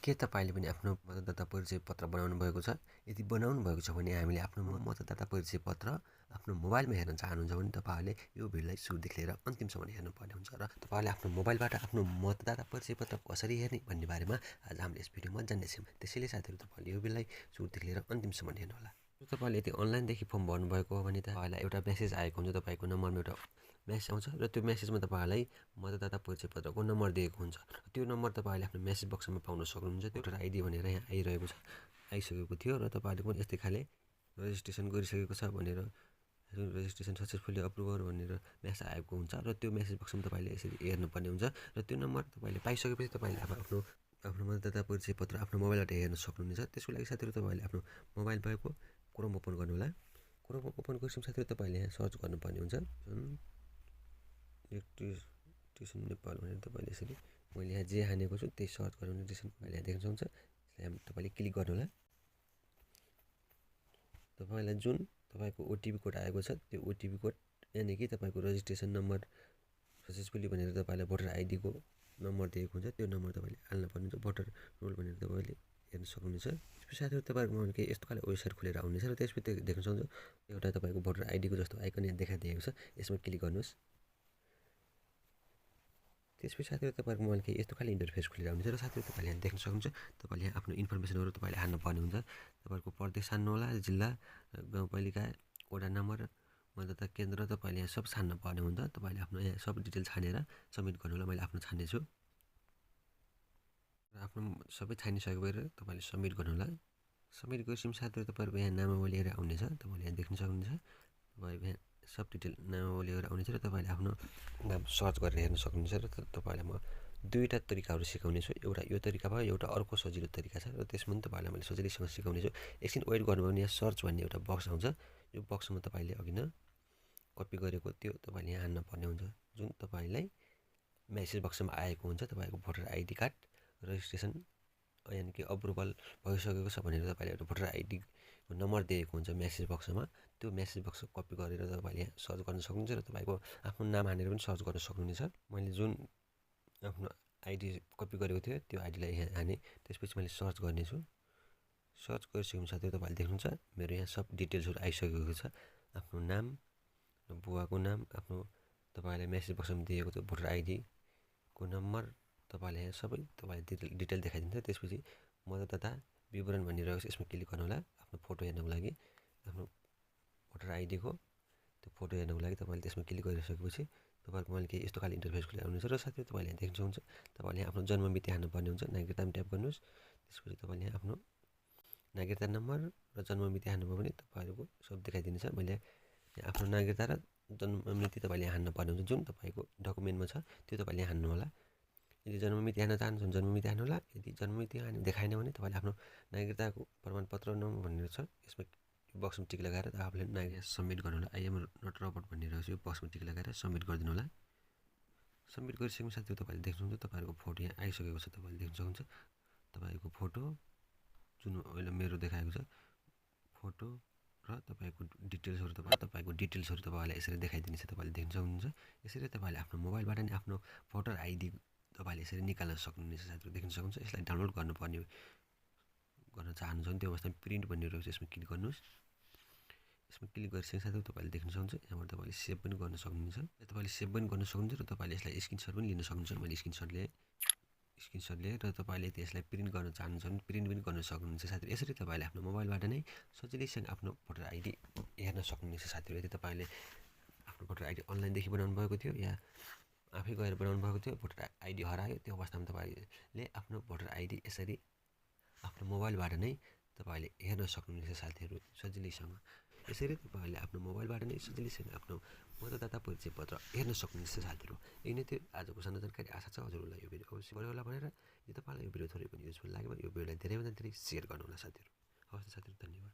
के तपाईँले पनि आफ्नो मतदाता परिचय पत्र बनाउनु भएको छ? यदि बनाउनु भएको छ भने हामीले आफ्नो मतदाता परिचय पत्र आफ्नो मोबाइलमा हेर्न चाहनुहुन्छ भने तपाईँहरूले यो भिडियोलाई सुरुदेखि लिएर अन्तिमसम्म हेर्नुपर्ने हुन्छ र तपाईँहरूले आफ्नो मोबाइलबाट आफ्नो मतदाता परिचय पत्र कसरी हेर्ने भन्ने बारेमा आज हामीले यस भिडियोमा जान्नेछौँ। त्यसैले साथीहरू तपाईँले यो भिडियोलाई सुरुदेखि लिएर अन्तिमसम्म हेर्नुहोला। तपाईँले यदि अनलाइनदेखि फर्म भर्नुभएको हो भने तपाईँलाई एउटा मेसेज आएको हुन्छ, तपाईँको नम्बरमा एउटा मेसेज आउँछ र त्यो मेसेजमा तपाईँलाई मतदाता परिचय पत्रको नम्बर दिएको हुन्छ। त्यो नम्बर तपाईँले आफ्नो मेसेज बक्समा पाउन सक्नुहुन्छ। त्यो भोटर आइडी भनेर यहाँ आइरहेको छ, आइसकेको थियो र तपाईँले पनि यस्तै खाले रेजिस्ट्रेसन गरिसकेको छ भनेर रेजिस्ट्रेसन सक्सेसफुली अप्रुभर भनेर मेसेज आएको हुन्छ र त्यो मेसेज बक्समा तपाईँले यसरी हेर्नुपर्ने हुन्छ र त्यो नम्बर तपाईँले पाइसकेपछि तपाईँले आफ्नो मतदाता परिचय पत्र आफ्नो मोबाइलबाट हेर्न सक्नुहुनेछ। त्यसको लागि साथीहरू तपाईँले आफ्नो मोबाइल भएको क्रोम ओपन गर्नु होला। क्रोम ओपन गरेपछि साथीहरू तपाईँले यहाँ सर्च गर्नुपर्ने हुन्छ इलेक्ट्रिसिटी नेपाल भनेर तपाईँले यसरी मैले यहाँ जे हानेको छु त्यही सर्च गरेर इलेक्ट्रिसिटी तपाईँले यहाँ देख्न सक्नुहुन्छ। यसलाई तपाईँले क्लिक गर्नु होला। तपाईँलाई जुन तपाईँको ओटिपी कोड आएको छ त्यो ओटिपी कोड यानि कि तपाईँको रेजिस्ट्रेसन नम्बर सक्सेसफुली भनेर तपाईँलाई भोटर आइडीको नम्बर दिएको हुन्छ, त्यो नम्बर तपाईँले हाल्न पर्ने हुन्छ। भोटर रोल भनेर तपाईँले हेर्न सक्नुहुनेछ। त्यसपछि साथीहरू तपाईँकोमा केही यस्तो खाले वेबसाइट खुलेर आउनेछ र त्यसपछि देख्न सक्नुहुन्छ एउटा तपाईँको भोटर आइडीको जस्तो आइकन यहाँ देखाइदिएको छ, यसमा क्लिक गर्नुहोस्। त्यसपछि साथीहरू तपाईँको मोबाइल केही यस्तो खाले इन्टरफेस खुलेर आउनेछ र साथीहरू तपाईँले यहाँ देख्न सक्नुहुन्छ तपाईँले यहाँ आफ्नो इन्फर्मेसनहरू तपाईँले हाल्नुपर्ने हुन्छ। तपाईँको प्रदेश छान्नु होला, जिल्ला, गाउँपालिका, वडा नम्बर, मतदाता केन्द्र तपाईँले यहाँ सब छान्न पर्ने हुन्छ। तपाईँले आफ्नो यहाँ सब डिटेल छानेर सबमिट गर्नु होला। मैले आफ्नो छानेछु र आफ्नो सबै छानिसकेर तपाईँले सबमिट गर्नु होला। सबमिट गरेपछि साथीहरू तपाईँहरूको यहाँ नामावली हेरेर आउनेछ, तपाईँले यहाँ देख्न सक्नुहुन्छ। तपाईँको यहाँ सब डिटेल नामावली हेरेर आउनेछ र तपाईँले आफ्नो नाम सर्च गरेर हेर्न सक्नुहुन्छ र तपाईँलाई म दुईवटा तरिकाहरू सिकाउनेछु। एउटा यो तरिका भयो, एउटा अर्को सजिलो तरिका छ र त्यसमा पनि तपाईँलाई मैले सजिलैसँग सिकाउनेछु। एकछिन वेट गर्नुभयो भने यहाँ सर्च भन्ने एउटा बक्स आउँछ, यो बक्समा तपाईँले अघि न कपी गरेको त्यो तपाईँले यहाँ हान्न पर्ने हुन्छ। जुन तपाईँलाई मेसेज बक्समा आएको हुन्छ तपाईँको भोटर आइडी कार्ड रेजिस्ट्रेसन यानि कि अप्रुभल भइसकेको छ भनेर तपाईँले एउटा भोटर आइडीको नम्बर दिएको हुन्छ मेसेज बक्समा। त्यो मेसेज बक्स कपी गरेर तपाईँले यहाँ सर्च गर्न सक्नुहुन्छ र तपाईँको आफ्नो नाम हानेर पनि सर्च गर्न सक्नुहुनेछ। मैले जुन आफ्नो आइडी कपी गरेको थियो त्यो आइडीलाई यहाँ हाने, त्यसपछि मैले सर्च गर्नेछु। सर्च गरिसकेपछि साथीहरू तपाईँले देख्नुहुन्छ मेरो यहाँ सब डिटेल्सहरू आइसकेको छ। आफ्नो नाम, बुवाको नाम, आफ्नो तपाईँलाई मेसेज बक्समा दिएको थियो भोटर आइडीको नम्बर तपाईँले यहाँ सबै तपाईँले डिटेल देखाइदिन्छ। त्यसपछि मतदाता विवरण भनिरहेको छ, यसमा क्लिक गर्नु होला। आफ्नो फोटो हेर्नको लागि आफ्नो भोटर आइडीको त्यो फोटो हेर्नको लागि तपाईँले त्यसमा क्लिक गरिसकेपछि तपाईँको मैले केही यस्तो खाले इन्टरफेस खुलेर आउनेछ र साथीहरू तपाईँले यहाँ देख्न सक्नुहुन्छ। तपाईँले यहाँ आफ्नो जन्ममिति हाल्नुपर्ने हुन्छ, नागरिकतामा ट्याप गर्नुहोस्। त्यसपछि तपाईँले यहाँ आफ्नो नागरिकता नम्बर र जन्ममिति हाल्नुभयो भने तपाईँहरूको सब देखाइदिनेछ। मैले यहाँ आफ्नो नागरिकता र जन्ममिति तपाईँले यहाँ हान्नुपर्ने हुन्छ, जुन तपाईँको डकुमेन्टमा छ त्यो तपाईँले यहाँ हान्नु होला। यदि जन्ममिति हान्न चाहनुहुन्छ भने जन्ममिति हान्नु होला। यदि जन्ममिति देखाएन भने तपाईँले आफ्नो नागरिकताको प्रमाणपत्र नम्बर भनेर छ, यसमा बक्समा टिक लगाएर आफूले नागरिकता सबमिट गर्नु होला। आई एम नट रोबोट भनिरहेको छ, यो बक्समा टिक लगाएर सबमिट गरिदिनु होला। सबमिट गरिसकेपछि साथीहरू तपाईँले देख्नुहुन्छ तपाईँहरूको फोटो यहाँ आइसकेको छ। तपाईँले देख्न सक्नुहुन्छ तपाईँको फोटो जुन अहिले मेरो देखाएको छ फोटो र तपाईँको डिटेल्सहरू तपाईँको डिटेल्सहरू तपाईँलाई यसरी देखाइदिनेछ। तपाईँले देख्न सक्नुहुन्छ। यसरी तपाईँले आफ्नो मोबाइलबाट नि आफ्नो भोटर आइडी तपाईँले यसरी निकाल्न सक्नुहुनेछ। साथीहरू देख्न सक्नुहुन्छ। यसलाई डाउनलोड गर्न चाहनुहुन्छ भने त्यो अवस्थामा प्रिन्ट भन्ने रहेछ, यसमा क्लिक गर्नुहोस्। यसमा क्लिक गरिसकेपछि साथीहरू तपाईँले देख्न सक्नुहुन्छ यहाँबाट तपाईँले सेभ पनि गर्न सक्नुहुन्छ। तपाईँले सेभ पनि गर्न सक्नुहुन्छ र तपाईँले यसलाई स्क्रिनसट पनि लिन सक्नुहुन्छ। मैले स्क्रिनसट लिएँ र तपाईँले त्यसलाई प्रिन्ट गर्न चाहनुहुन्छ भने प्रिन्ट पनि गर्न सक्नुहुन्छ। साथीहरू यसरी तपाईँले आफ्नो मोबाइलबाट नै सजिलैसँग आफ्नो भोटर आइडी हेर्न सक्नुहुनेछ। साथीहरू यदि तपाईँले आफ्नो भोटर आइडी अनलाइनदेखि बनाउनु भएको थियो या आफै गएर बनाउनु भएको थियो, भोटर आइडी हरायो, त्यो अवस्थामा तपाईँले आफ्नो भोटर आइडी यसरी आफ्नो मोबाइलबाट नै तपाईँले हेर्न सक्नुहुनेछ। साथीहरू सजिलैसँग यसरी तपाईँले आफ्नो मोबाइलबाट नै सजिलैसँग आफ्नो मतदाता परिचय पत्र हेर्न सक्नुहुनेछ। साथीहरू यही नै थियो आजको सानो जानकारी। आशा छ हजुरहरूलाई यो भिडियो अवश्य भयो होला भनेर। यदि तपाईँलाई यो भिडियो थोरै पनि युजफुल लाग्यो भने यो भिडियोलाई धेरैभन्दा धेरै सेयर गर्नुहोला साथीहरू। हवस् साथीहरू, धन्यवाद।